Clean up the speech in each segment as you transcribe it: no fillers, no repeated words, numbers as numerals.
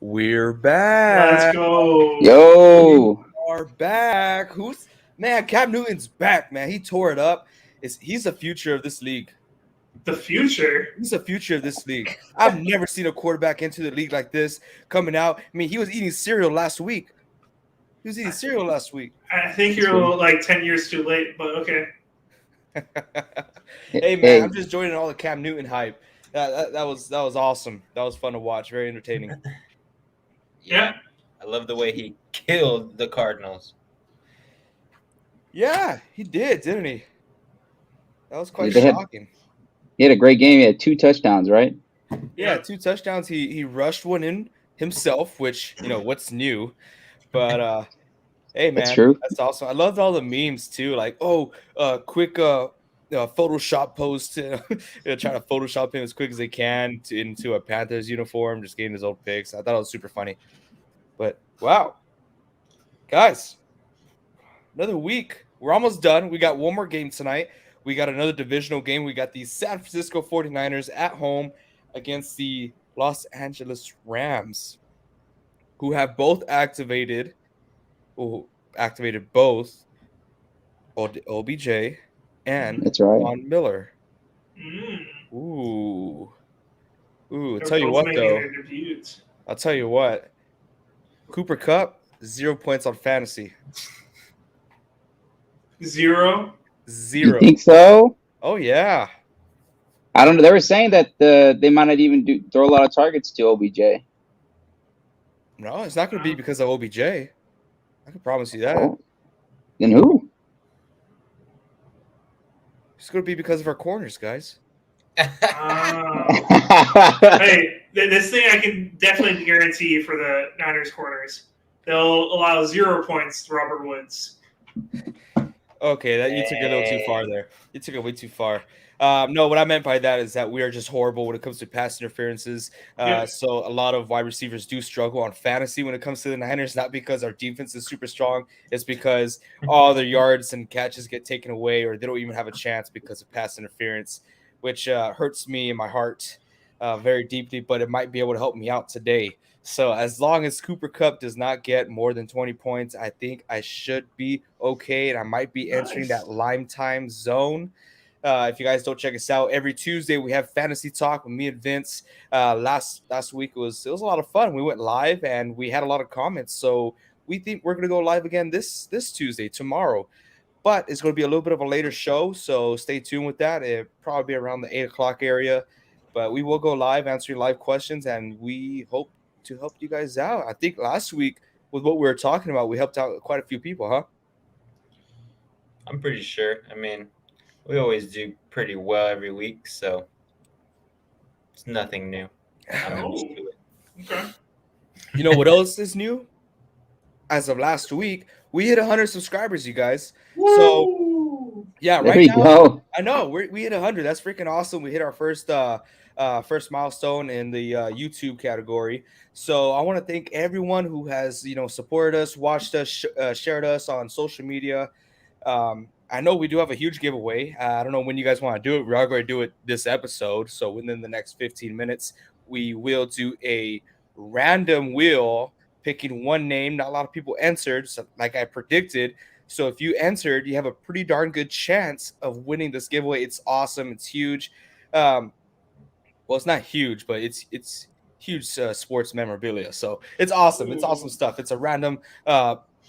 We're back. Let's go. Yo. We are back. Cam Newton's back, man. He tore it up. He's the future of this league. The future? He's the future of this league. I've never seen a quarterback into the league like this coming out. I mean, he was eating cereal last week. I think That's you're like 10 years too late, but okay. Hey, man, I'm just joining all the Cam Newton hype. That was awesome. That was fun to watch. Very entertaining. Yeah. I love the way he killed the Cardinals. Yeah, he did, didn't he? That was quite They had- shocking. He had a great game. He had 2 touchdowns, right? Yeah, 2 touchdowns. He rushed one in himself, which, what's new. But hey, man, That's true. That's awesome. I loved all the memes too. Like, quick Photoshop post, trying to Photoshop him as quick as they can into a Panthers uniform, just getting his old pics. I thought it was super funny. But wow, guys, another week. We're almost done. We got one more game tonight. We got another divisional game. We got the San Francisco 49ers at home against the Los Angeles Rams, who have both activated both OBJ and That's right. Von Miller. Ooh. I'll tell you what, though. I'll tell you what. Cooper Kupp, 0 points on fantasy. 0? 0. You think so? Oh, yeah. I don't know. They were saying that they might not even throw a lot of targets to OBJ. No, it's not going to be because of OBJ. I can promise you that. Oh. Then who? It's going to be because of our corners, guys. Hey, this thing I can definitely guarantee for the Niners corners. They'll allow 0 points to Robert Woods. Okay, you took it a little too far there. You took it way too far. No, what I meant by that is that we are just horrible when it comes to pass interferences. So a lot of wide receivers do struggle on fantasy when it comes to the Niners, not because our defense is super strong. It's because all their yards and catches get taken away, or they don't even have a chance because of pass interference, which hurts me in my heart very deeply, but it might be able to help me out today. So as long as Cooper Kupp does not get more than 20 points, I think I should be okay, and I might be entering that Lime Time zone. If you guys don't check us out, every Tuesday we have Fantasy Talk with me and Vince. Last week it was a lot of fun. We went live and we had a lot of comments. So we think we're going to go live again this Tuesday, tomorrow. But it's going to be a little bit of a later show, so stay tuned with that. It'll probably be around the 8 o'clock area. But we will go live, answering live questions, and we hope to help you guys out. I think last week with what we were talking about, we helped out quite a few people, huh? I'm pretty sure. I mean, we always do pretty well every week, so it's nothing new. I'm used to it. Okay. You know what else is new? As of last week, we hit 100 subscribers, you guys. Woo! So, yeah, There right you now, go. I know we hit 100. That's freaking awesome. We hit our first milestone in the YouTube category. So I want to thank everyone who has supported us, watched us, shared us on social media. I know we do have a huge giveaway. I don't know when you guys want to do it. We are going to do it this episode. So within the next 15 minutes, we will do a random wheel picking one name. Not a lot of people answered, so like I predicted. So if you answered, you have a pretty darn good chance of winning this giveaway. It's awesome. It's huge. Well, it's not huge, but it's huge sports memorabilia. So it's awesome. It's awesome stuff. It's a random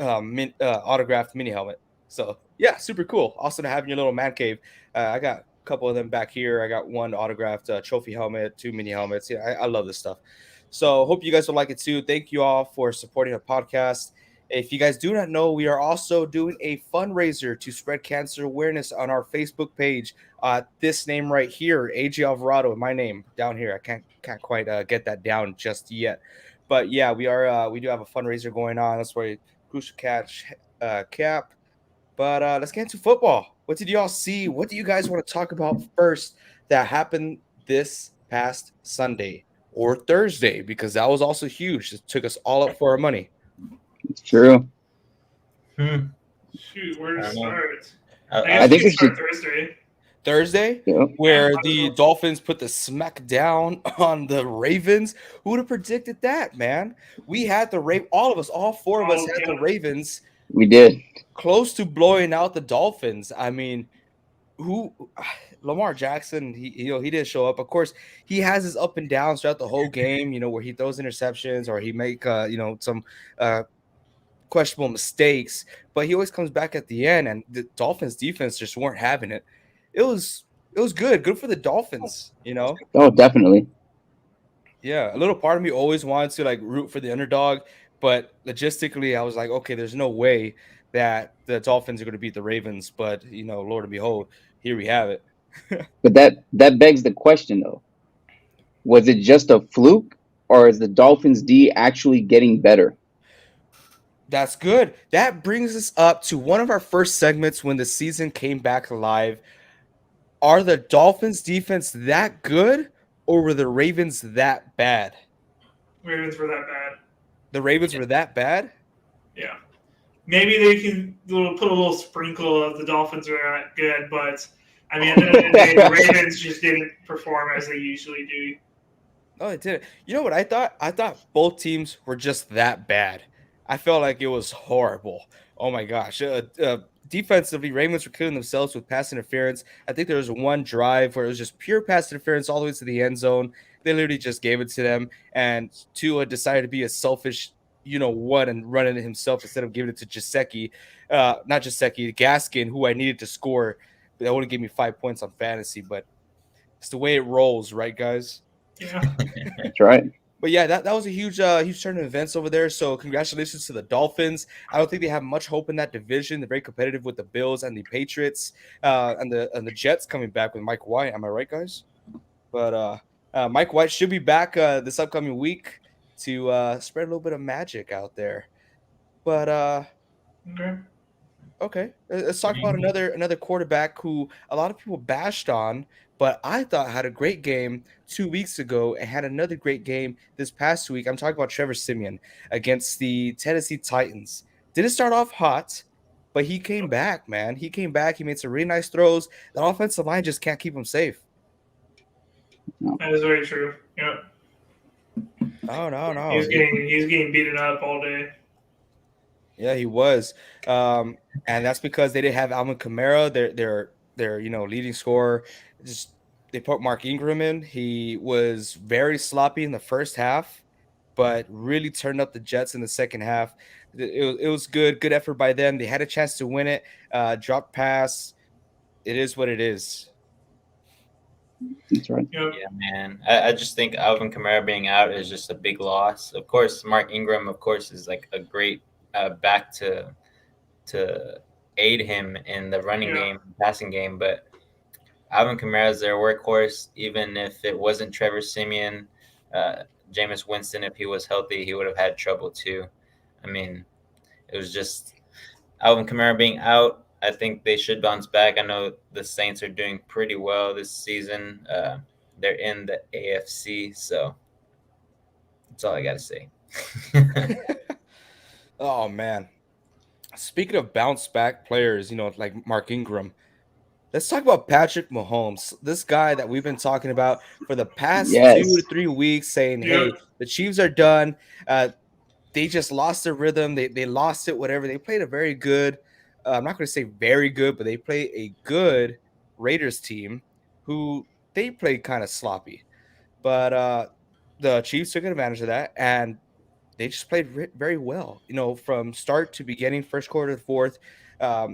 autographed mini helmet. So yeah, super cool. Awesome to have in your little man cave. I got a couple of them back here. I got one autographed trophy helmet, 2 mini helmets. Yeah, I love this stuff. So hope you guys will like it too. Thank you all for supporting the podcast. If you guys do not know, we are also doing a fundraiser to spread cancer awareness on our Facebook page. This name right here, AJ Alvarado, my name down here. I can't quite get that down just yet, but yeah, we do have a fundraiser going on. That's why Crucial Catch cap. But let's get into football. What did y'all see? What do you guys want to talk about first that happened this past Sunday or Thursday? Because that was also huge. It took us all up for our money. It's true. Shoot, where to I don't know. start? I think we we start should. Thursday, Yep. where the Dolphins put the smack down on the Ravens. Who would have predicted that, man? We had the all of us, all four of us had the Ravens We did. close to blowing out the Dolphins. I mean, who Lamar Jackson, he didn't show up. Of course, he has his up and downs throughout the whole game, where he throws interceptions or he make some questionable mistakes, but he always comes back at the end, and the Dolphins defense just weren't having it. It was good for the Dolphins, Oh, definitely. Yeah, a little part of me always wanted to like root for the underdog, but logistically I was like, okay, there's no way that the Dolphins are going to beat the Ravens, but Lord and behold, here we have it. But that begs the question though. Was it just a fluke, or is the Dolphins D actually getting better? That's good. That brings us up to one of our first segments when the season came back live. Are the Dolphins defense that good, or were the Ravens that bad? Ravens were that bad. The Ravens were that bad? Yeah. Maybe they can put a little sprinkle of the Dolphins are not good, but I mean, at the end of the day, the Ravens just didn't perform as they usually do. Oh, it didn't. You know what I thought? I thought both teams were just that bad. I felt like it was horrible. Oh my gosh. Defensively, Ravens were killing themselves with pass interference. I think there was one drive where it was just pure pass interference all the way to the end zone. They literally just gave it to them, and Tua decided to be a selfish, what, and run it himself instead of giving it to not Gesicki, Gaskin, who I needed to score. That would have gave me 5 points on fantasy, but it's the way it rolls, right, guys? Yeah. That's right. But yeah, that was a huge turn of events over there. So congratulations to the Dolphins. I don't think they have much hope in that division. They're very competitive with the Bills and the Patriots, and the Jets coming back with Mike White. Am I right, guys? But Mike White should be back this upcoming week to spread a little bit of magic out there. But okay, let's talk about another quarterback who a lot of people bashed on, but I thought had a great game 2 weeks ago and had another great game this past week. I'm talking about Trevor Simeon against the Tennessee Titans. Didn't start off hot, but he came back, man. He came back. He made some really nice throws. The offensive line just can't keep him safe. That is very true. Yep. No. He's getting beaten up all day. Yeah, he was, and that's because they didn't have Alvin Kamara, their leading scorer. Just they put Mark Ingram in. He was very sloppy in the first half, but really turned up the Jets in the second half. It was good effort by them. They had a chance to win it. Drop pass. It is what it is. That's right. Yep. Yeah, man. I just think Alvin Kamara being out is just a big loss. Of course, Mark Ingram, of course, is like a great back to aid him in the running game, passing game. But Alvin Kamara is their workhorse. Even if it wasn't Trevor Simeon, Jameis Winston, if he was healthy, he would have had trouble too. I mean, it was just Alvin Kamara being out. I think they should bounce back. I know the Saints are doing pretty well this season. They're in the AFC, so that's all I got to say. Oh, man. Speaking of bounce back players, like Mark Ingram, let's talk about Patrick Mahomes. This guy that we've been talking about for the past 2 to 3 weeks, saying, hey, the Chiefs are done. They just lost their rhythm. They lost it, whatever. They played a very good, I'm not going to say very good, but they play a good Raiders team who they played kind of sloppy. But the Chiefs took advantage of that, and they just played very well, from start to beginning, first quarter to fourth. I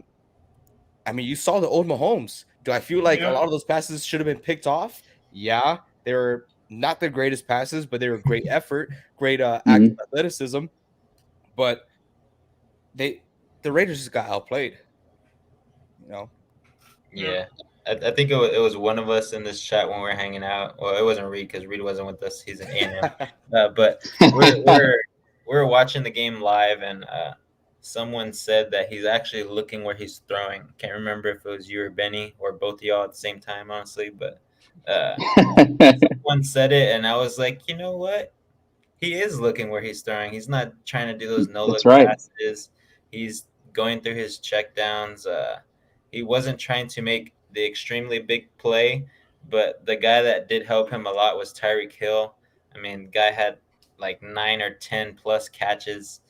mean, you saw the old Mahomes. Do I feel like a lot of those passes should have been picked off? Yeah, they were not the greatest passes, but they were great effort, great active athleticism. But the Raiders just got outplayed. You know. Yeah. I think it was one of us in this chat when we were hanging out. Well, it wasn't Reed because Reed wasn't with us. He's an A&M. But we're watching the game live, and someone said that he's actually looking where he's throwing. Can't remember if it was you or Benny or both of y'all at the same time, honestly. But someone said it, and I was like, you know what? He is looking where he's throwing. He's not trying to do those no That's look right. passes. He's going through his check downs. He wasn't trying to make the extremely big play, but the guy that did help him a lot was Tyreek Hill. I mean, guy had like 9 or 10 plus catches,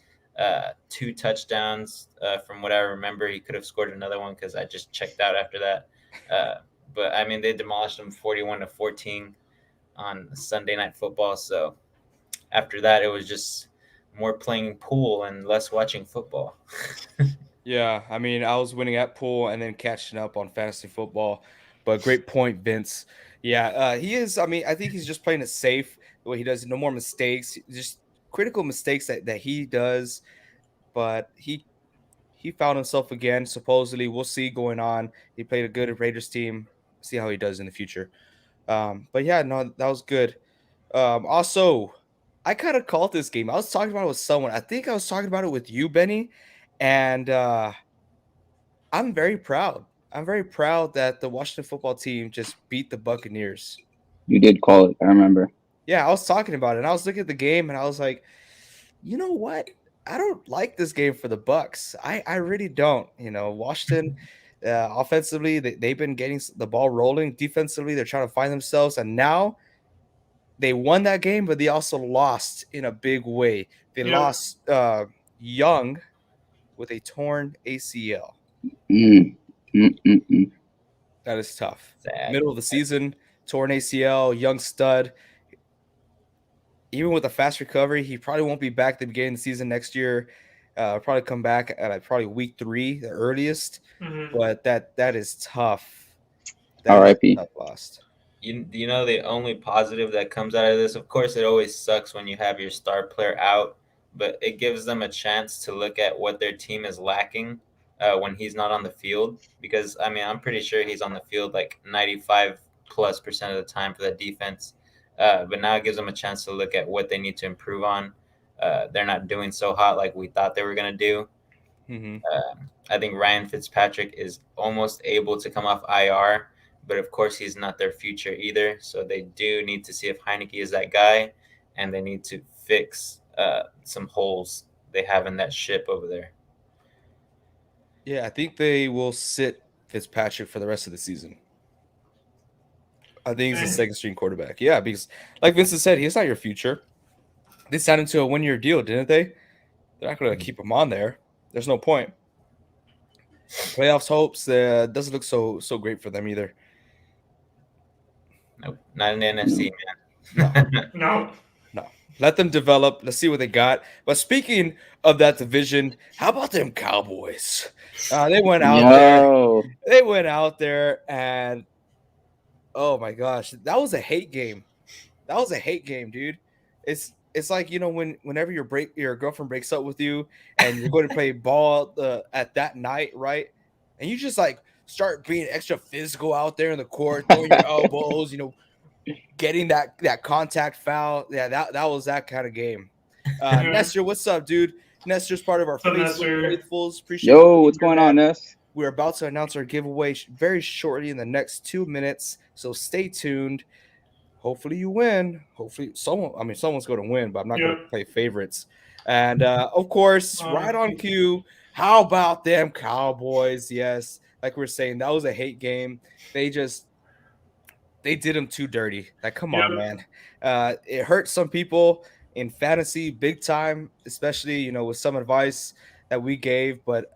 2 touchdowns. From what I remember, he could have scored another one because I just checked out after that. But I mean, they demolished him 41-14 on Sunday Night Football. So after that, it was just more playing pool and less watching football. Yeah, I mean, I was winning at pool and then catching up on fantasy football. But great point, Vince. Yeah, he is. I mean, I think he's just playing it safe the way he does. No more mistakes, just critical mistakes that he does. But he found himself again. Supposedly, we'll see going on. He played a good Raiders team. See how he does in the future. But yeah, no, that was good. Also, I kind of called this game. I was talking about it with someone. I think I was talking about it with you, Benny, and I'm very proud. I'm very proud that the Washington football team just beat the Buccaneers. You did call it. I remember. Yeah, I was talking about it, and I was looking at the game, and I was like, you know what? I don't like this game for the Bucks. I really don't. You know, Washington, offensively, they've been getting the ball rolling. Defensively, they're trying to find themselves, and now they won that game, but they also lost in a big way. They lost Young with a torn ACL. Mm. Mm-mm-mm. That is tough. Sad. Middle of the season, torn ACL, young stud. Even with a fast recovery, he probably won't be back at the beginning of the season next year. Probably come back at probably week 3, the earliest. Mm-hmm. But that is tough. That is R.I.P. a tough loss. You know the only positive that comes out of this, of course, it always sucks when you have your star player out, but it gives them a chance to look at what their team is lacking when he's not on the field. Because I mean, I'm pretty sure he's on the field like 95+% of the time for the defense. But now it gives them a chance to look at what they need to improve on. They're not doing so hot like we thought they were gonna do. Mm-hmm. I think Ryan Fitzpatrick is almost able to come off IR, but of course he's not their future either. So they do need to see if Heineke is that guy, and they need to fix some holes they have in that ship over there. Yeah, I think they will sit Fitzpatrick for the rest of the season. I think he's a second string quarterback. Yeah, because like Vincent said, he's not your future. They signed him to a 1-year deal, didn't they? They're not going to keep him on there. There's no point. Playoffs hopes doesn't look so great for them either. Nope, not in the NFC, man. No. Let them develop. Let's see what they got. But speaking of that division, how about them Cowboys? They went out there. They went out there and oh my gosh, that was a hate game. That was a hate game, dude. It's like, you know, whenever your girlfriend breaks up with you and you're going to play ball at that night, right? And you just like start being extra physical out there in the court, throwing your elbows, you know, getting that contact foul. Yeah, that was that kind of game. Nestor, what's up, dude? Nestor's part of our Facebook faithfuls. Appreciate Yo, what's going on, Ness? We're about to announce our giveaway very shortly in the next 2 minutes, so stay tuned. Hopefully you win. Hopefully someone's going to win, but I'm not going to play favorites. And of course, right on cue. How about them Cowboys? Yes, like we're saying, that was a hate game. They did them too dirty. Like, come on, man. It hurt some people in fantasy big time, especially, you know, with some advice that we gave. But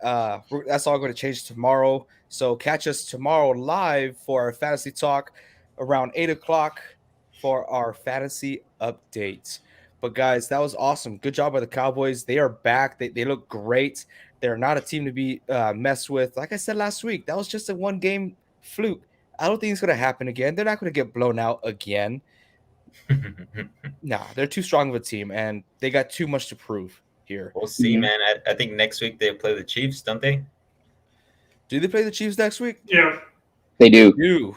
that's all going to change tomorrow. So catch us tomorrow live for our fantasy talk around 8 o'clock for our fantasy update. But guys, that was awesome. Good job by the Cowboys. They are back. They look great. They're not a team to be messed with. Like I said last week, that was just a 1-game fluke. I don't think it's going to happen again. They're not going to get blown out again. Nah, they're too strong of a team, and they got too much to prove. here. We'll see, Mhm. man. I think next week they play the Chiefs, don't they? Do they play the Chiefs next week? Yeah. They do. You.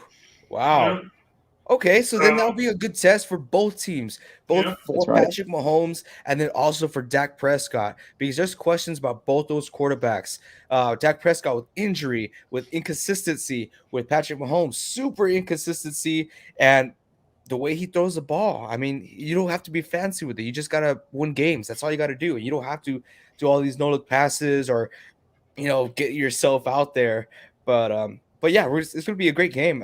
Wow. Yeah. Okay, so then that'll be a good test for both teams, both Yeah. for That's right. Patrick Mahomes and then also for Dak Prescott, because there's questions about both those quarterbacks. Dak Prescott with injury, with inconsistency, with Patrick Mahomes, super inconsistency, and the way he throws the ball. I mean, you don't have to be fancy with it. You just gotta win games. That's all you gotta do. You don't have to do all these no-look passes or get yourself out there. But yeah, it's gonna be a great game.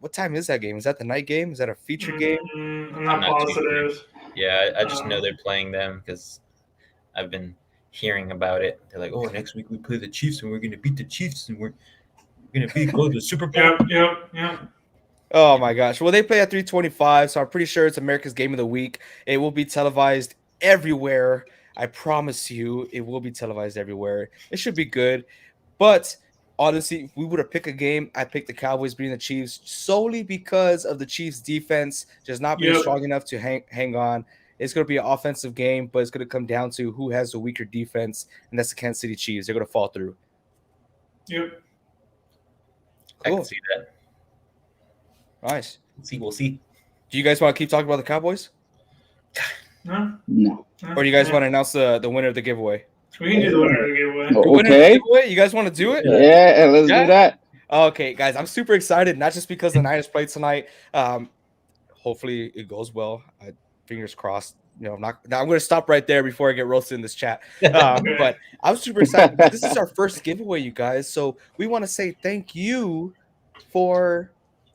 What time is that game? Is that the night game? Is that a feature game? I'm I'm not not too positive. Yeah, I just know they're playing them because I've been hearing about it. They're like, oh, next week we play the Chiefs and we're gonna beat the Chiefs and we're gonna go to the Super Bowl. Yep. Oh my gosh. Well, they play at 3:25, so I'm pretty sure it's America's game of the week. It will be televised everywhere. I promise you, it will be televised everywhere. It should be good. But honestly, if we would have picked a game, I picked the Cowboys beating the Chiefs solely because of the Chiefs' defense just not being Yep. strong enough to hang on. It's going to be an offensive game, but it's going to come down to who has the weaker defense, and that's the Kansas City Chiefs. They're going to fall through. Yep. I Cool. can see that. Nice. We'll see. Do you guys want to keep talking about the Cowboys? No. No. Or do you guys want to announce the winner of the giveaway? We can do the winner of the giveaway. The winner of the Okay. giveaway? You guys want to do it? Yeah, let's Yeah. do that. Okay, guys, I'm super excited, not just because the Niners played tonight. Hopefully it goes well. Fingers crossed. I'm going to stop right there before I get roasted in this chat. But I'm super excited. This is our first giveaway, you guys. So we want to say thank you for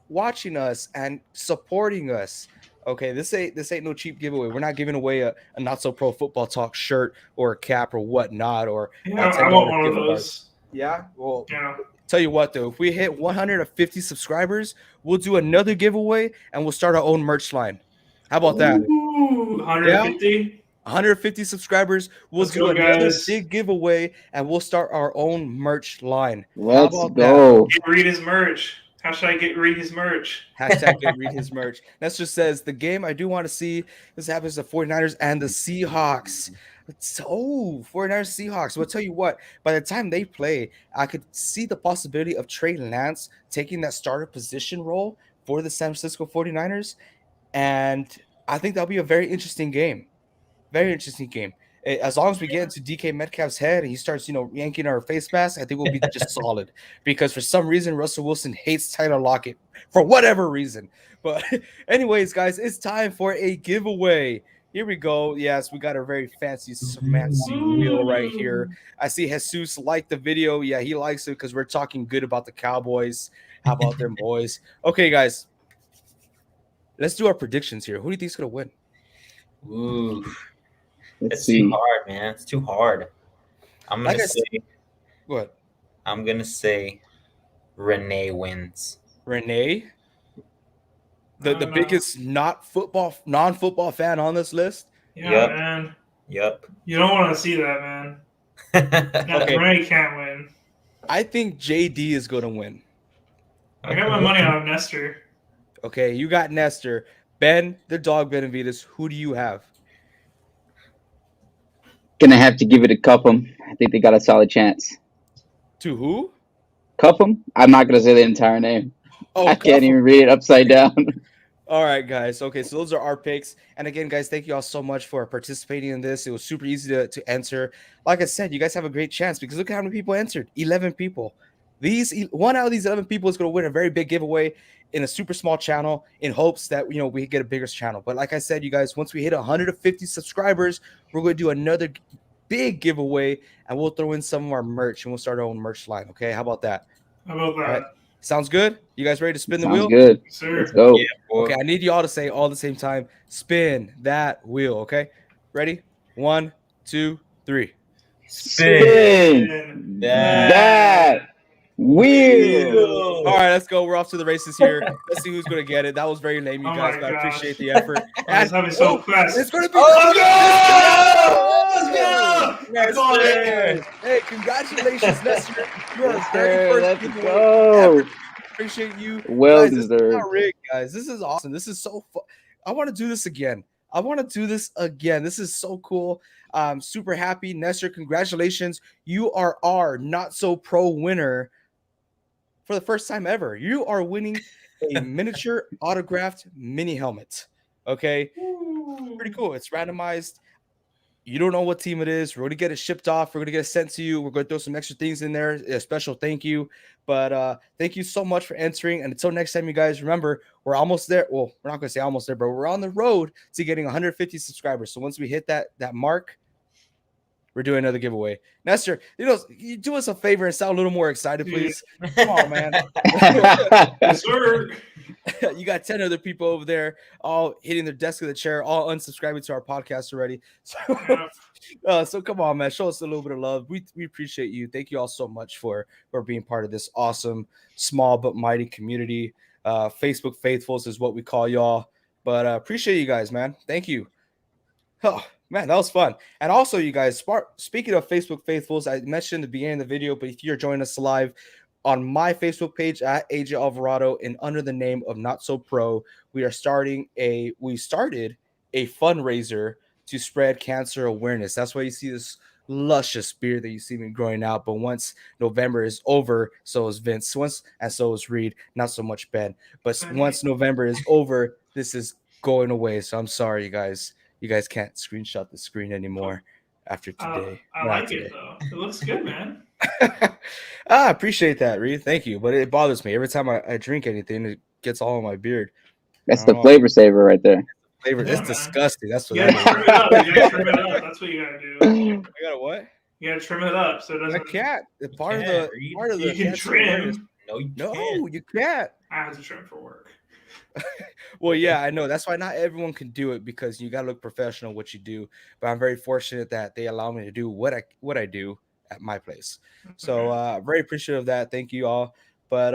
watching us and supporting us. Okay, this ain't no cheap giveaway. We're not giving away a not so pro football talk shirt or a cap or whatnot or Yeah, a I want $10 one of gift card. those. Yeah, well, Yeah. tell you what though, if we hit 150 subscribers, we'll do another giveaway and we'll start our own merch line. How about that? Ooh, 150. 150 subscribers, we'll Let's do go, another guys. big giveaway and we'll start our own merch line. Let's How about go. Get Reed's merch. Hashtag get Reed's merch. Hashtag get read his merch. That just says the game I do want to see. This happens to 49ers and the Seahawks. 49ers Seahawks. Well, I'll tell you what, by the time they play, I could see the possibility of Trey Lance taking that starter position role for the San Francisco 49ers. And I think that'll be a very interesting game. Very interesting game. As long as we get into DK Metcalf's head and he starts, yanking our face mask, I think we'll be just solid. Because for some reason, Russell Wilson hates Tyler Lockett for whatever reason. But anyways, guys, it's time for a giveaway. Here we go. Yes, we got a very fancy wheel right here. I see Jesus liked the video. Yeah, he likes it because we're talking good about the Cowboys. How about them boys? Okay, guys. Let's do our predictions here. Who do you think's gonna win? Ooh, Let's it's see. too hard, man. It's too hard. I'm gonna Go ahead. I'm gonna say Renee wins. Renee, the biggest non-football fan on this list. Yeah, Yep. man. Yep. You don't want to see that, man. Okay. Renee can't win. I think JD is going to win. I got my money on Nestor. Okay, you got Nestor. Ben, the dog Benavides, who do you have? Gonna have to give it to Cupham. I think they got a solid chance. To who? Cupham? I'm not gonna say the entire name. Oh, I can't even read it upside down. All right, guys. Okay, so those are our picks. And again, guys, thank you all so much for participating in this. It was super easy to enter. Like I said, you guys have a great chance because look how many people entered. 11 people. One out of these 11 people is going to win a very big giveaway in a super small channel in hopes that, we get a bigger channel. But like I said, you guys, once we hit 150 subscribers, we're going to do another big giveaway and we'll throw in some of our merch and we'll start our own merch line. Okay, how about that? How about that? All right. Sounds good? You guys ready to spin the wheel? Sounds good. Sir. Let's go. Yeah, boy. Okay, I need you all to say all at the same time, spin that wheel, okay? Ready? 1, 2, 3. Spin that wheel. All right, let's go. We're off to the races here. Let's see who's going to get it. That was very lame, you Oh guys, my but I gosh. appreciate the effort. I was having so fast. It's going to be Let's go! Yes, Come on, sir. Hey, congratulations, Nestor. You are Yes, our very sir. first Let's giveaway go. ever. Appreciate you. Well Guys, this is deserved. not rigged, guys. This is awesome. This is so fun. I want to do this again. I want to do this again. This is so cool. I'm super happy. Nestor, congratulations. You are our Not So Pro winner for the first time ever. You are winning a miniature autographed mini helmet. Okay. Pretty cool. It's randomized. You don't know what team it is. We're going to get it shipped off. We're going to get it sent to you. We're going to throw some extra things in there. A special thank you. But thank you so much for entering. And until next time, you guys, remember, we're almost there. Well, we're not going to say almost there, but we're on the road to getting 150 subscribers. So once we hit that mark, we're doing another giveaway. Nestor, you do us a favor and sound a little more excited, please. Come on, man. Yes, sir. You got 10 other people over there all hitting their desk of the chair, all unsubscribing to our podcast already. So come on, man, show us a little bit of love. We appreciate you. Thank you all so much for being part of this awesome small but mighty community. Facebook faithfuls is what we call y'all. But appreciate you guys, man. Thank you. Oh man, that was fun. And also, you guys, speaking of Facebook faithfuls, I mentioned in the beginning of the video, but if you're joining us live on my Facebook page at AJ Alvarado and under the name of Not So Pro, we started a fundraiser to spread cancer awareness. That's why you see this luscious beard that you see me growing out. But once November is over, so is Vince. And so is Reed. Not so much Ben. But once November is over, this is going away. So I'm sorry, you guys. You guys can't screenshot the screen anymore after today. I like it, though. It looks good, man. I appreciate that, Reed. Thank you. But it bothers me. Every time I drink anything, it gets all in my beard. That's the flavor saver right there. Flavor. It's disgusting. That's what that is. Trim it up. You gotta trim it up. That's what you gotta do. I gotta what? You gotta trim it up so it doesn't. I can't. Part of the you can trim. No, you can't. I have to trim for work. Well, yeah, I know. That's why not everyone can do it, because you got to look professional what you do. But I'm very fortunate that they allow me to do what I do at my place. So very appreciative of that. Thank you all. But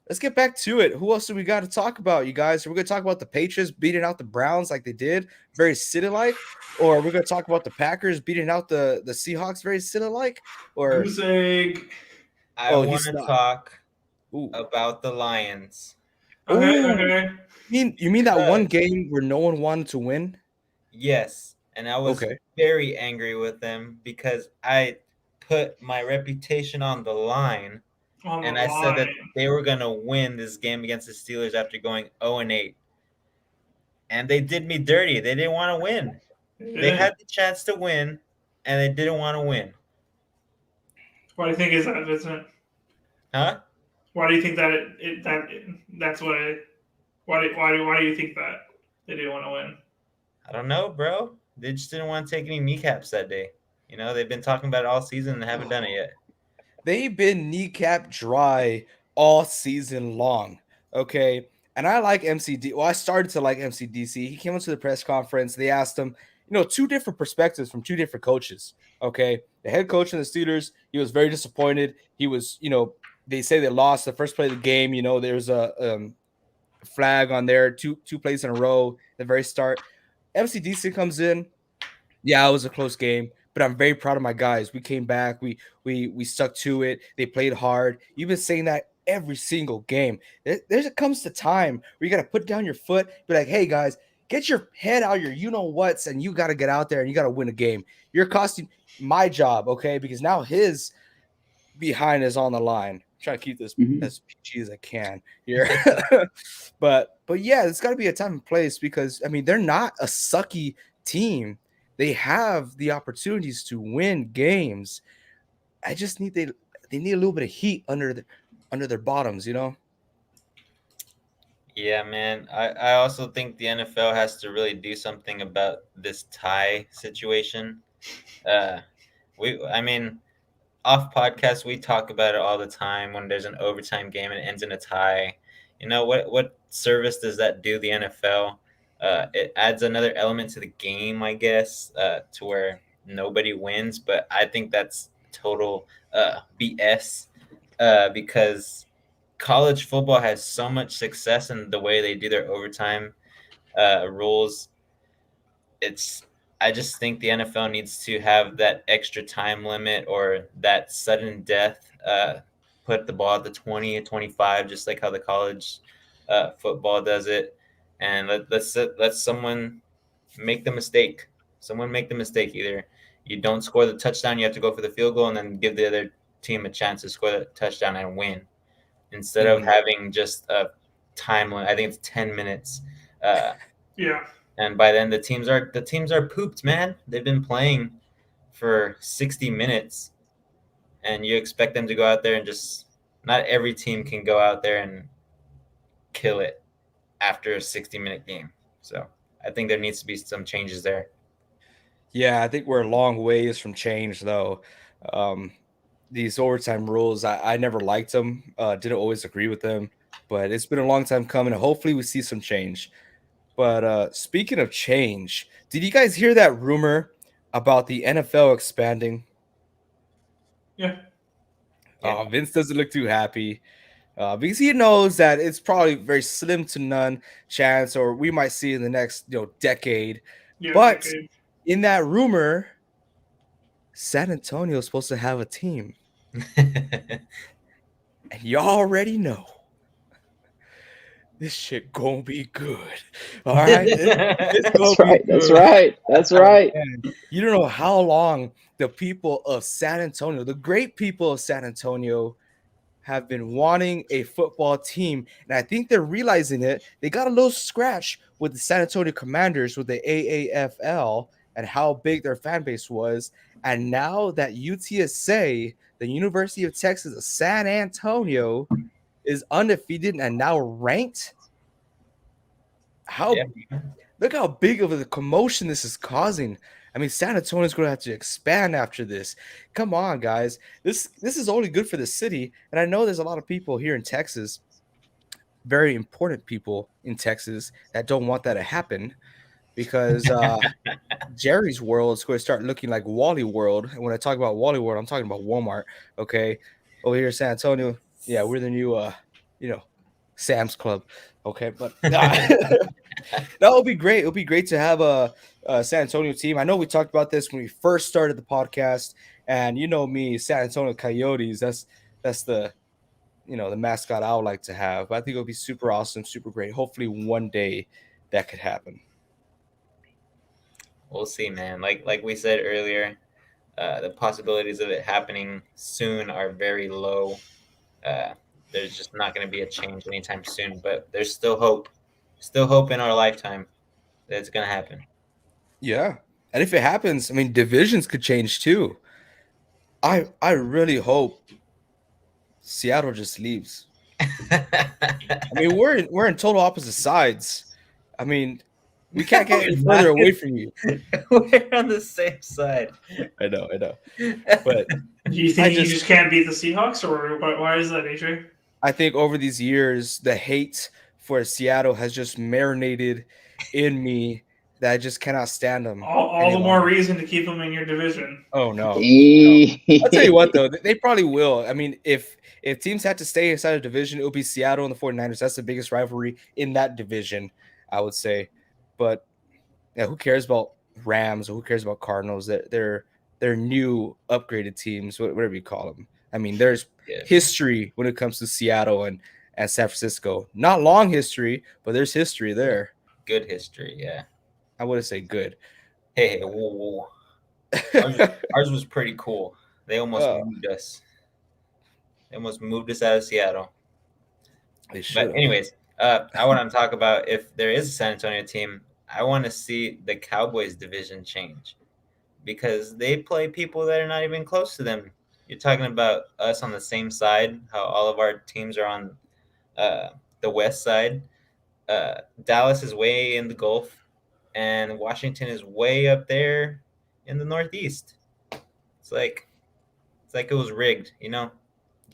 let's get back to it. Who else do we got to talk about, you guys? We're going to talk about the Patriots beating out the Browns like they did, very city-like, or we're going to talk about the Packers beating out the Seahawks very city-like, or Goose egg. I want to talk about the Lions. Okay. You mean that one game where no one wanted to win? Yes, and I was very angry with them because I put my reputation on the line, and I said that they were going to win this game against the Steelers after going 0-8. And they did me dirty. They didn't want to win. Yeah. They had the chance to win, and they didn't want to win. Why do you think is that, Vincent? Huh? Why do you think that's what it? Why do you think that they didn't want to win? I don't know, bro. They just didn't want to take any kneecaps that day. You know, they've been talking about it all season and haven't done it yet. They've been kneecap dry all season long. Okay. And I like MCD. Well, I started to like MCDC. He came into the press conference. They asked him, two different perspectives from two different coaches. Okay. The head coach of the Steelers, he was very disappointed. He was, they say they lost the first play of the game. There's a flag on there, two plays in a row at the very start. MCDC comes in. Yeah, it was a close game, but I'm very proud of my guys. We came back. We stuck to it. They played hard. You've been saying that every single game. It comes to time where you got to put down your foot, be like, hey, guys, get your head out your you-know-whats, and you got to get out there, and you got to win a game. You're costing my job, okay, because now his behind is on the line. I'm trying to keep this as PG as I can here. But yeah, it's got to be a time and place because, they're not a sucky team. They have the opportunities to win games. I just need they need a little bit of heat under their bottoms, Yeah, man. I also think the NFL has to really do something about this tie situation. Off podcast, we talk about it all the time when there's an overtime game and it ends in a tie. What service does that do the NFL? It adds another element to the game, I guess, to where nobody wins. But I think that's total BS because college football has so much success in the way they do their overtime rules. I just think the NFL needs to have that extra time limit or that sudden death, put the ball at the 20 and 25, just like how the college football does it. And let someone make the mistake. Someone make the mistake. Either you don't score the touchdown, you have to go for the field goal, and then give the other team a chance to score the touchdown and win, instead of having just a time limit. I think it's 10 minutes. Yeah. And by then the teams are pooped, man. They've been playing for 60 minutes, and you expect them to go out there and just. Not every team can go out there and kill it after a 60-minute game. So I think there needs to be some changes there. Yeah, I think we're a long ways from change, though. These overtime rules, I never liked them. Didn't always agree with them, but it's been a long time coming, and hopefully we see some change. But speaking of change, did you guys hear that rumor about the NFL expanding? Yeah. Vince doesn't look too happy. Because he knows that it's probably very slim to none chance, or we might see in the next decade. Yeah. But in that rumor, San Antonio is supposed to have a team, and y'all already know this shit gonna be good. All right, That's right. Man, you don't know how long the people of San Antonio, the great people of San Antonio, have been wanting a football team, and I think they're realizing it. They got a little scratch with the San Antonio Commanders with the AAFL and how big their fan base was, and now that UTSA, the University of Texas of San Antonio, is undefeated and now ranked. Look how big of a commotion this is causing. I mean, San Antonio is going to have to expand after this. Come on, guys. This is only good for the city. And I know there's a lot of people here in Texas, very important people in Texas, that don't want that to happen because Jerry's World is going to start looking like Wally World. And when I talk about Wally World, I'm talking about Walmart. Okay. Over here in San Antonio, yeah, we're the new, Sam's Club. Okay. But that would be great. It would be great to have a San Antonio team. I know we talked about this when we first started the podcast, and you know me, San Antonio Coyotes. That's the the mascot I would like to have. But I think it would be super awesome, super great. Hopefully, one day that could happen. We'll see, man. Like we said earlier, the possibilities of it happening soon are very low. There's just not going to be a change anytime soon, but there's still hope. Still hope in our lifetime that it's going to happen. Yeah. And if it happens, I mean, divisions could change too. I really hope Seattle just leaves. I mean, we're in total opposite sides. I mean, we can't get any further away from you. We're on the same side. I know. But do you think you just can't beat the Seahawks, or why is that, AJ? I think over these years, the hate for Seattle has just marinated in me that I just cannot stand them. All the more reason to keep them in your division. Oh, no. I'll tell you what, though. They probably will. I mean, if teams had to stay inside a division, it would be Seattle and the 49ers. That's the biggest rivalry in that division, I would say. But, yeah, who cares about Rams or who cares about Cardinals? They're new upgraded teams, whatever you call them. I mean, there's history when it comes to Seattle and San Francisco. Not long history, but there's history there. Good history, yeah. I wouldn't say good. Hey, whoa. Ours was pretty cool. They almost moved us. They almost moved us out of Seattle. They should. But anyways, I want to talk about if there is a San Antonio team, I want to see the Cowboys division change because they play people that are not even close to them. You're talking about us on the same side, how all of our teams are on the west side. Dallas is way in the Gulf, and Washington is way up there in the Northeast. It's like it was rigged, you know?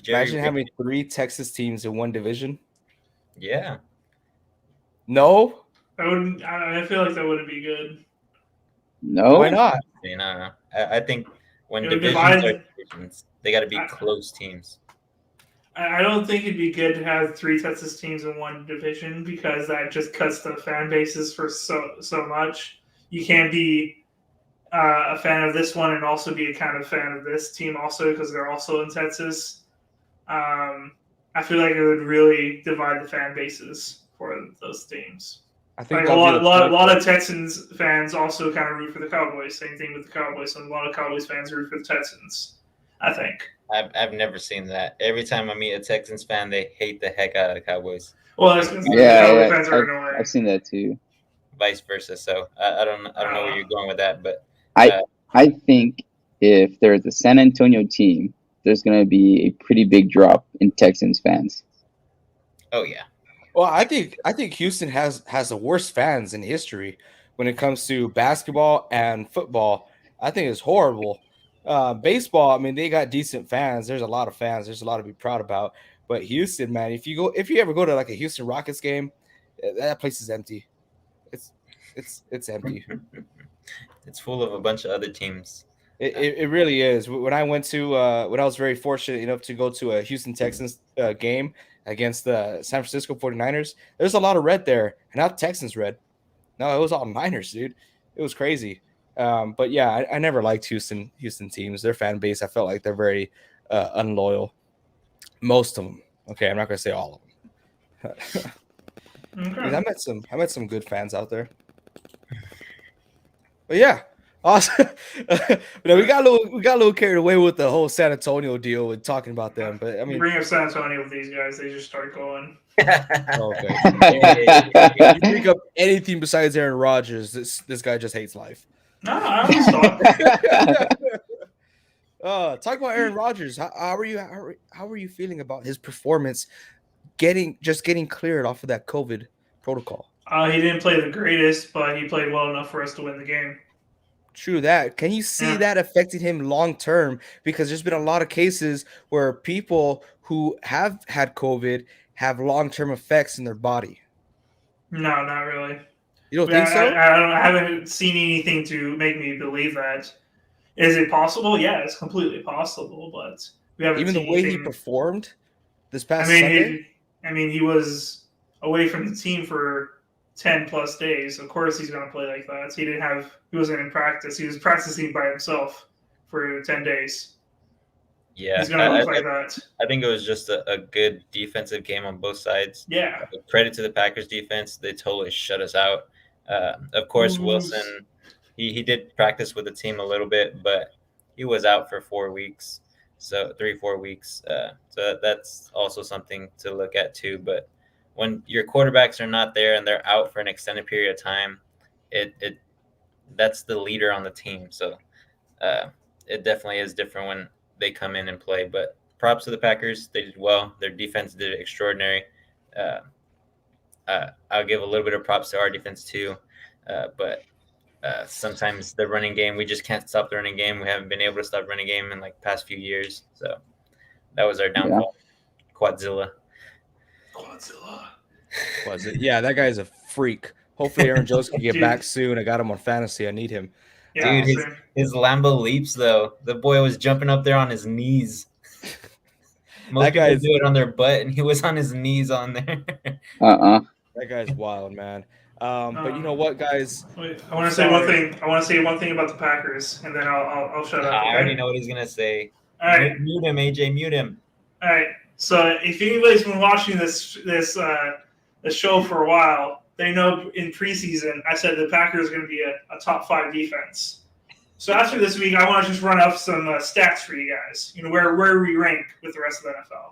Imagine having 3 Texas teams in one division. Yeah. No? I feel like that wouldn't be good. No. Why not? No. I think when divisions are divisions, they got to be close teams. I don't think it'd be good to have 3 Texas teams in one division because that just cuts the fan bases for so much. You can't be a fan of this one and also be a kind of fan of this team also because they're also in Texas. I feel like it would really divide the fan bases for those teams. I think Like a lot of Texans fans also kind of root for the Cowboys. Same thing with the Cowboys. So a lot of Cowboys fans root for the Texans. I think. I've never seen that. Every time I meet a Texans fan, they hate the heck out of the Cowboys. Well, that's because the Yeah, Cowboy fans are annoying. I've seen that too. Vice versa. So I don't know where you're going with that, but I think if there's a San Antonio team, there's going to be a pretty big drop in Texans fans. Oh yeah. Well, I think Houston has the worst fans in history when it comes to basketball and football. I think it's horrible. Baseball, I mean, they got decent fans. There's a lot of fans. There's a lot to be proud about. But Houston, man, if you ever go to like a Houston Rockets game, that place is empty. It's empty. It's full of a bunch of other teams. It really is. When I went to when I was very fortunate enough to go to a Houston Texans game against the San Francisco 49ers, there's a lot of red there, and not Texans red. No, it was all Niners, dude. It was crazy. But yeah, I never liked Houston teams. Their fan base, I felt like they're very unloyal. Most of them. Okay, I'm not gonna say all of them. Okay. I met some good fans out there. But yeah, awesome. We got a little carried away with the whole San Antonio deal and talking about them. But I You mean, bring up San Antonio with these guys, they just start going. okay. If you bring up anything besides Aaron Rodgers, this guy just hates life. No, I always thought. Talk about Aaron Rodgers. How are you feeling about his performance getting cleared off of that COVID protocol? He didn't play the greatest, but he played well enough for us to win the game. True that. Can you see that affecting him long term? Because there's been a lot of cases where people who have had COVID have long term effects in their body. No, not really. You don't think so? I haven't seen anything to make me believe that. Is it possible? Yeah, it's completely possible, but we haven't Even seen the way anything. he performed this past Sunday? He was away from the team for 10 plus days. Of course he's going to play like that. He wasn't in practice. He was practicing by himself for 10 days. Yeah, he's going to look like that. I think it was just a good defensive game on both sides. Yeah. Credit to the Packers defense. They totally shut us out. Of course, Wilson, he did practice with the team a little bit, but he was out for 4 weeks. So 3-4 weeks. So that's also something to look at too. But when your quarterbacks are not there and they're out for an extended period of time, that's the leader on the team. So it definitely is different when they come in and play. But props to the Packers. They did well. Their defense did extraordinary. I'll give a little bit of props to our defense too. But sometimes the running game, we just can't stop the running game. We haven't been able to stop running game in like past few years. So that was our downfall. Yeah. Quadzilla. Was it? Yeah, that guy's a freak. Hopefully Aaron Jones can get back soon. I got him on fantasy. I need him. Yeah, dude, his Lambo leaps though. The boy was jumping up there on his knees. Most people do it on their butt, and he was on his knees on there. That guy's wild, man. But you know what, guys? Wait, I want to say one thing. I want to say one thing about the Packers, and then I'll shut up. I already know what he's gonna say. All right, mute him, AJ. Mute him. All right. So if anybody's been watching this show for a while, they know in preseason I said the Packers are going to be a top 5 defense. So after this week, I want to just run up some stats for you guys. You know where we rank with the rest of the NFL.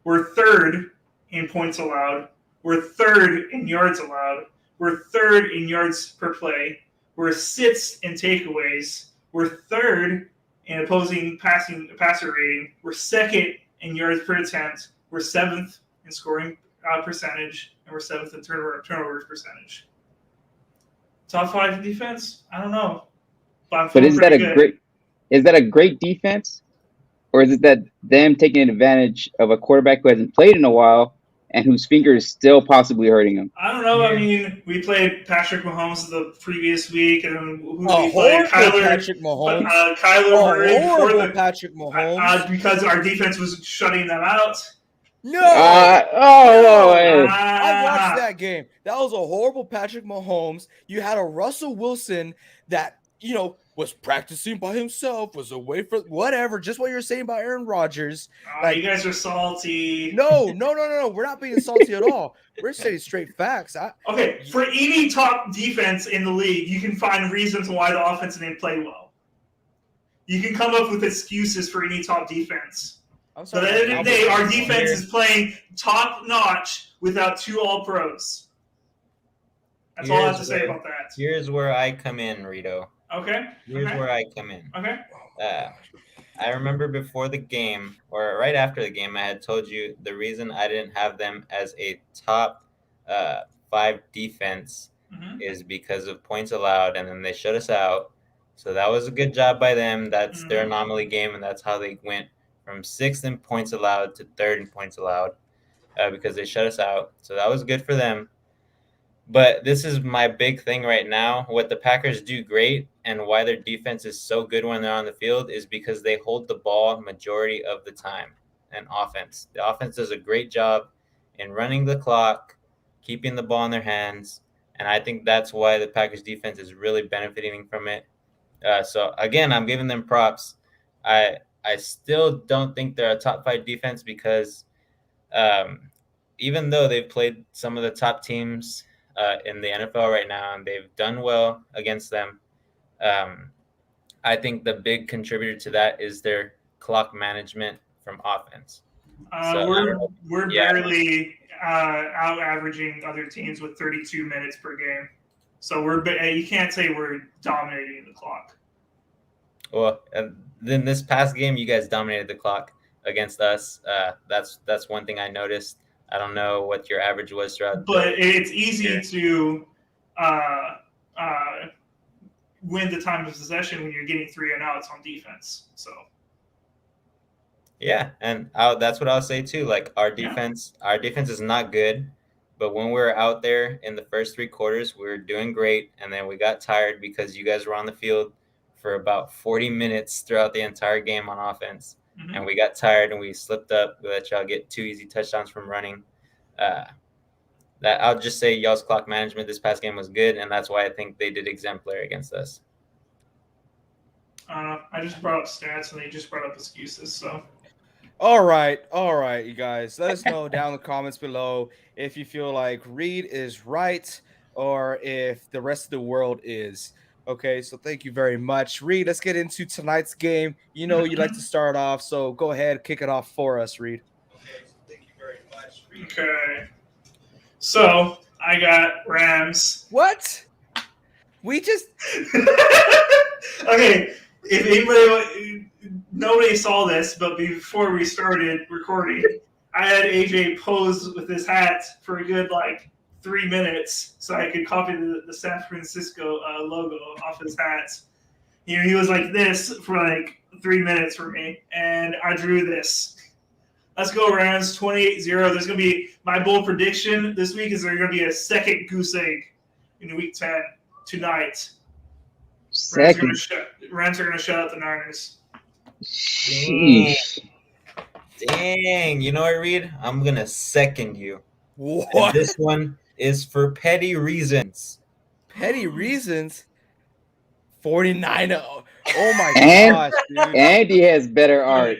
We're 3rd in points allowed. We're 3rd in yards allowed. We're 3rd in yards per play. We're 6th in takeaways. We're 3rd in opposing passer rating. We're 2nd in yards per attempt. We're 7th in scoring percentage, and we're 7th in turnovers percentage. Top 5 defense? I don't know. But is that a great defense? Or is it that them taking advantage of a quarterback who hasn't played in a while and whose finger is still possibly hurting him? I don't know. I mean, we played Patrick Mahomes the previous week, and who we played? Patrick Mahomes. Kyler Murray. Horrible Patrick Mahomes. Because our defense was shutting them out. No. I watched that game. That was a horrible Patrick Mahomes. You had a Russell Wilson that, was practicing by himself, was away from whatever, just what you're saying about Aaron Rodgers. You guys are salty. No. We're not being salty at all. We're saying straight facts. Okay, for any top defense in the league, you can find reasons why the offense didn't play well. You can come up with excuses for any top defense. But at the end of the day, our defense is playing top notch without 2 All-Pros. That's all I have to say about that. Here's where I come in, Rito. Okay. Here's where I come in. Okay. I remember before the game, or right after the game, I had told you the reason I didn't have them as a top 5 defense is because of points allowed, and then they shut us out. So that was a good job by them. That's their anomaly game, and that's how they went from 6th in points allowed to 3rd in points allowed because they shut us out. So that was good for them. But this is my big thing right now. What the Packers do great and why their defense is so good when they're on the field is because they hold the ball majority of the time. And offense. The offense does a great job in running the clock, keeping the ball in their hands. And I think that's why the Packers defense is really benefiting from it. So, again, I'm giving them props. I still don't think they're a top 5 defense because even though they've played some of the top teams in the NFL right now, and they've done well against them. I think the big contributor to that is their clock management from offense. We're barely out averaging other teams with 32 minutes per game, so you can't say we're dominating the clock. Well, then this past game, you guys dominated the clock against us. That's one thing I noticed. I don't know what your average was throughout. But it's easy to win the time of possession when you're getting 3 and outs on defense. So. Yeah, and that's what I'll say too. Like our defense is not good, but when we were out there in the first 3 quarters, we were doing great, and then we got tired because you guys were on the field for about 40 minutes throughout the entire game on offense. And we got tired and we slipped up. We let y'all get 2 easy touchdowns from running. That I'll just say y'all's clock management this past game was good, and that's why I think they did exemplary against us. I just brought up stats and they just brought up excuses. So, all right, you guys. Let us know down in the comments below if you feel like Reed is right or if the rest of the world is. Okay, so thank you very much. Reed, let's get into tonight's game. You know you like to start off, so go ahead, kick it off for us, Reed. Okay, so thank you very much, Reed. Okay. So, I got Rams. What? We just... Okay, if nobody saw this, but before we started recording, I had AJ pose with his hat for a good, 3 minutes so I could copy the San Francisco logo off his hats. He was like this for 3 minutes for me, and I drew this. Let's go Rams 28-0. There's going to be my bold prediction this week is there's going to be a second goose egg in week 10 tonight. Rams are going to shut out the Niners. Sheesh. Dang. You know what, Reed? I'm going to second you. What? And this one is for petty reasons. Petty reasons? 49-0. Oh my gosh, dude. Andy has better art.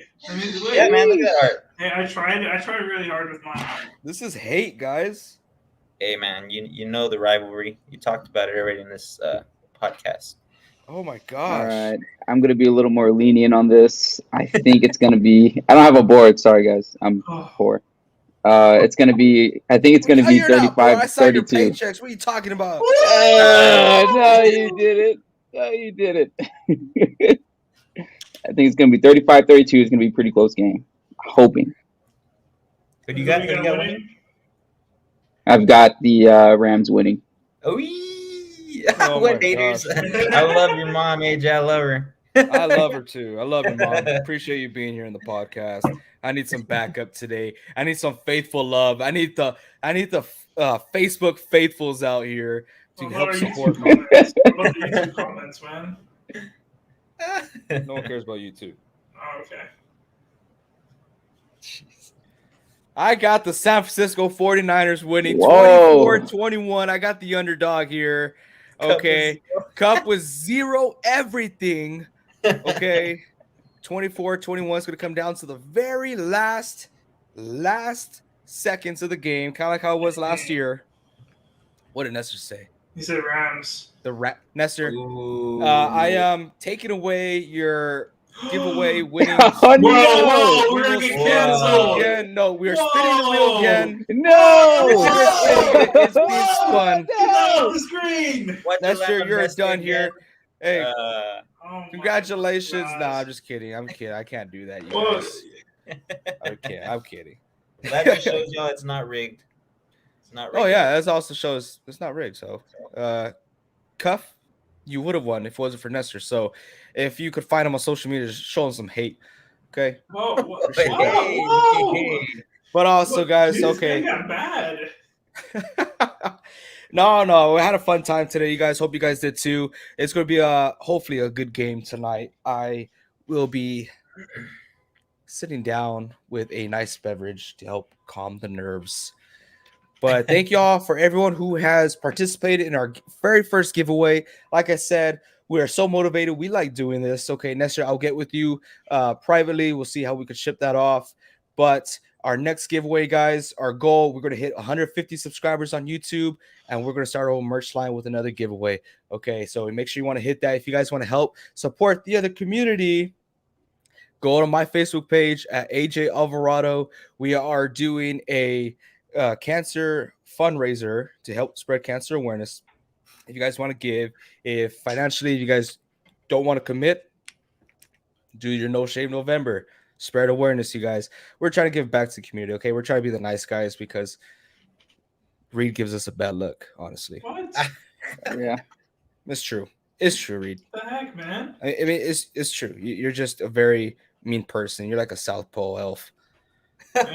Yeah, man, look at that art. Hey, I tried really hard with mine. This is hate, guys. Hey, man, you know the rivalry. You talked about it already in this podcast. Oh my gosh. All right. I'm going to be a little more lenient on this. I think it's going to be – I don't have a board. Sorry, guys. I'm poor. It's going to be – I think it's going to be 35-32. I signed your paychecks. What are you talking about? No, you didn't. No, you didn't. I think it's going to be 35-32. It's going to be a pretty close game. Hoping. Who do you got? Winning? I've got the Rams winning. Oh, what haters! I love your mom, AJ. I love her. I love her too. I love your mom. Appreciate you being here in the podcast. I need some backup today. I need some faithful love. I need the Facebook faithfuls out here to help support me. YouTube comments, man. No one cares about YouTube. Oh, okay. Jeez. I got the San Francisco 49ers winning 24-21. I got the underdog here. Okay. Cup was 0 everything. Okay. 24-21 is going to come down to the very last seconds of the game, kind of like how it was last year. What did Nestor say? He said Rams. Nestor, Ooh. I am taking away your giveaway winning. Oh, Whoa, we're We gonna will get spin the canceled. wheel again. No, we are spinning the wheel again. No! It's being spun. Get that off the screen. Nestor, you're done here. Hey, Oh my congratulations. gosh. Nah, I'm just kidding. I can't do that, you Whoa. guys. I'm kidding. That just shows y'all it's not rigged. It's not rigged. Oh yeah, that also shows it's not rigged. So, Cuff, you would have won if it wasn't for Nestor. So, if you could find him on social media, just show him some hate. Okay. Whoa, Appreciate that. whoa. But also, guys, Dude, okay. This guy got bad. No, we had a fun time today. You guys, hope you guys did too. It's going to be hopefully a good game tonight. I will be sitting down with a nice beverage to help calm the nerves. But thank y'all for everyone who has participated in our very first giveaway. Like I said, we are so motivated. We like doing this. Okay, Nestor, I'll get with you privately. We'll see how we could ship that off. But our next giveaway, guys, our goal, we're going to hit 150 subscribers on YouTube, and we're going to start our own merch line with another giveaway. Okay, so make sure you want to hit that. If you guys want to help support the other community, go to my Facebook page at AJ Alvarado. We are doing a cancer fundraiser to help spread cancer awareness. If you guys want to give, if financially you guys don't want to commit, do your No Shave November. Spread awareness, you guys. We're trying to give back to the community, okay? We're trying to be the nice guys because Reed gives us a bad look, honestly. What? Yeah. It's true. It's true, Reed. What the heck, man? I mean, it's true. You're just a very mean person. You're like a South Pole elf.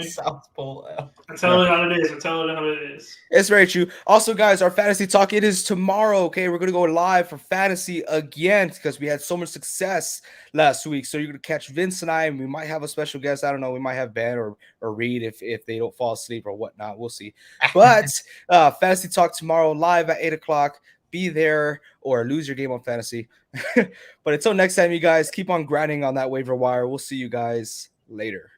South Pole. I tell it how it is. I tell it how it is. It's very true. Also, guys, our fantasy talk, it is tomorrow. Okay, we're gonna go live for fantasy again because we had so much success last week. So you're gonna catch Vince and I, and we might have a special guest. I don't know. We might have Ben or Reed if they don't fall asleep or whatnot. We'll see. But fantasy talk tomorrow live at 8:00. Be there or lose your game on fantasy. But until next time, you guys keep on grinding on that waiver wire. We'll see you guys later.